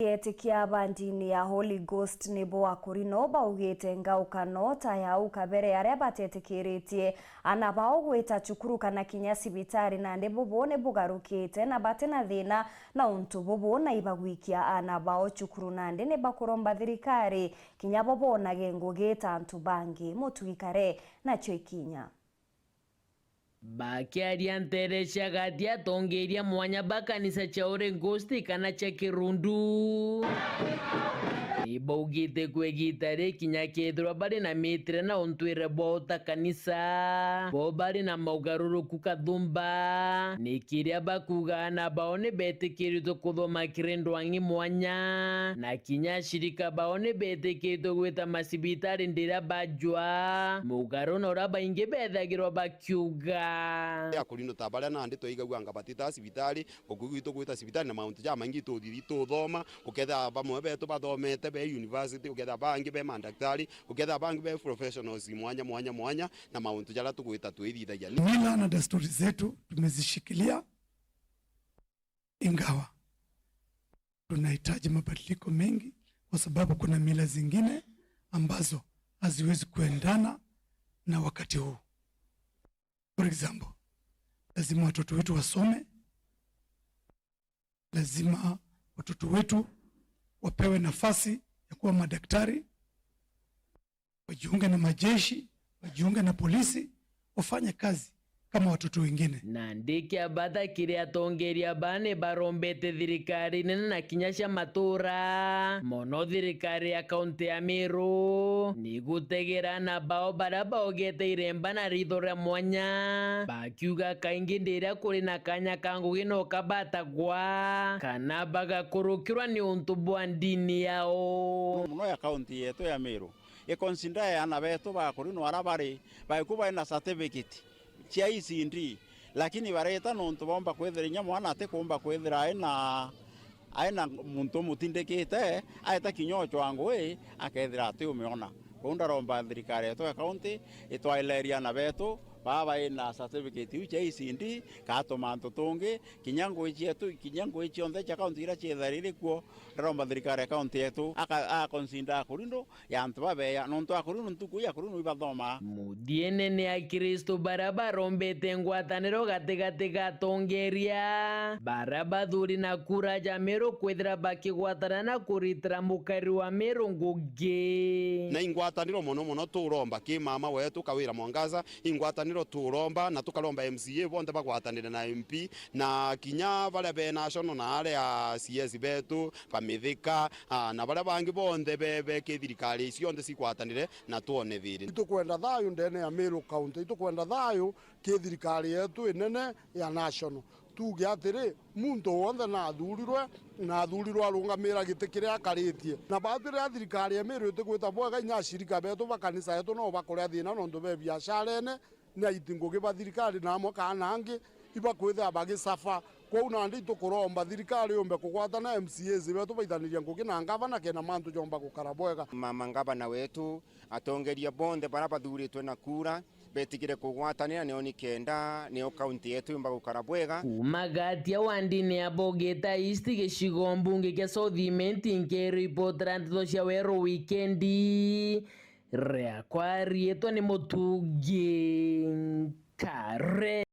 Yetikia bandini ya Holy Ghost nibo akurino baugite ngaukano ta ya ukabere aria batetikiritie ana baogwita cukuru kana kinya sibitari na ndebo bone bugarukite na batena thina na untu bobo na ibagwikia ana bao cukuru na ndene bakuromba thirikari kinya bobo na gengo geta antu bangi mutwikare nacho ikinya Bakiaria nteresha gatia tongeria mwanya bakanisa cha Holy Ghost kana cha Kirundu ibaugite kwegitare kinya kethirwa bari na mitire na untwire bota kanisa bo bari na maugaruruku kathumba nikiria bakugana baone betikirito kuthoma kirindwangi mwanya na kinya shirika baone betikirito gwita masibitari ndira bajwa mugaruna ura baingi bethagirwa bakiuga akurino tabara na ndito igagwa ngabatita sibitari okugwito gwita sibitari na mauntu ja mangi tuthiri tuthoma uketha bamwe betu bathomete be university uketha bangi be mandaktari uketha bangi be professionals mwanya na mauntu jala tugwita twithithagia mila na desturi zetu tumezishikilia, ingawa tunahitaji mabadiliko mengi kwa sababu kuna mila zingine ambazo haziwezi kuendana na wakati huu. For example, lazima watoto wetu wasome, lazima watoto wetu wapewe nafasi ya kuwa madaktari, wajiunge na majeshi, wajiunge na polisi, wafanye kazi kama watoto wengine. Na ndiki abata kiria tongeria bane barombete thirikari nene na kinyasha matura mono thirikari ya kaunti ya Meru ni gutegera na bao baraba ogete iremba na ritho mwanya bakiuga kaingi ndira kuri na kanya kangu gino kabata gwa kana bagakurukirwa ni untu bwa ndini yao muno ya kaunti yetu ya Meru ikonsinda yana beto bakuri no arabari baikuba na certificate chia isindi lakini bareta nontu bomba kwetherinya mwana ate kumba kwethira aina muntu mutindekete aita kinyocho wangu akethira ate umeona kunda romba thirikari yetu ya kaunti itwaileria na beto baba ina certificate uche isindi kato manto tonge kinyango yetu kinyango cionthe cha kaunti ira chetharire kuo romba thirikari ya kaunti yetu aka konsinda kurindo ya antu babe ya nontu akurindo ntuku ya kurindo ibathoma mudiene ne a Kristo baraba rombete ngwataniro gatigati gatongeria baraba thuri na kura ja Meru kwethira bakigwatana na kuritira mukari wa Meru ngugi na ingwataniro mono turomba ki mama wetu Kawira Mwangaza ingwataniro turomba na tukaromba MCA bonde bagwatanire na MP na kinya bale be national na ale ya CS betu pamithika na bale bangi bonde be kithirikari cionde cikwatanire na tuone thiri tukwenda thayu ndene ya Meru county tukwenda thayu kithirikari yetu inene ya national tuge atiri muntu wothe na thurirwe arungamira giti kiria akaritie na batire ya thirikari ya Meru itigwita bwega inya shirika betu bakanisa yetu no bakoria thina nondu be biashara ene na itingugi ba thirikari na mo kana angi ibakwitha bagisafa kwa na ndi tukuromba thirikari yombe kugwatana MCAs betu baithaniria ngugi na ngavana kena mantu jomba gukara bwega mama ngavana wetu atongeria bonde baraba thuritwe na kura betigire kugwatanira nio ni kenda nio kaunti yetu yomba gukara bwega kumagatia wandine ya Bogeta East gicigo mbunge kia Southiment nke report rantho cia wero weekendi rea kwa rieto ni mutugi kare.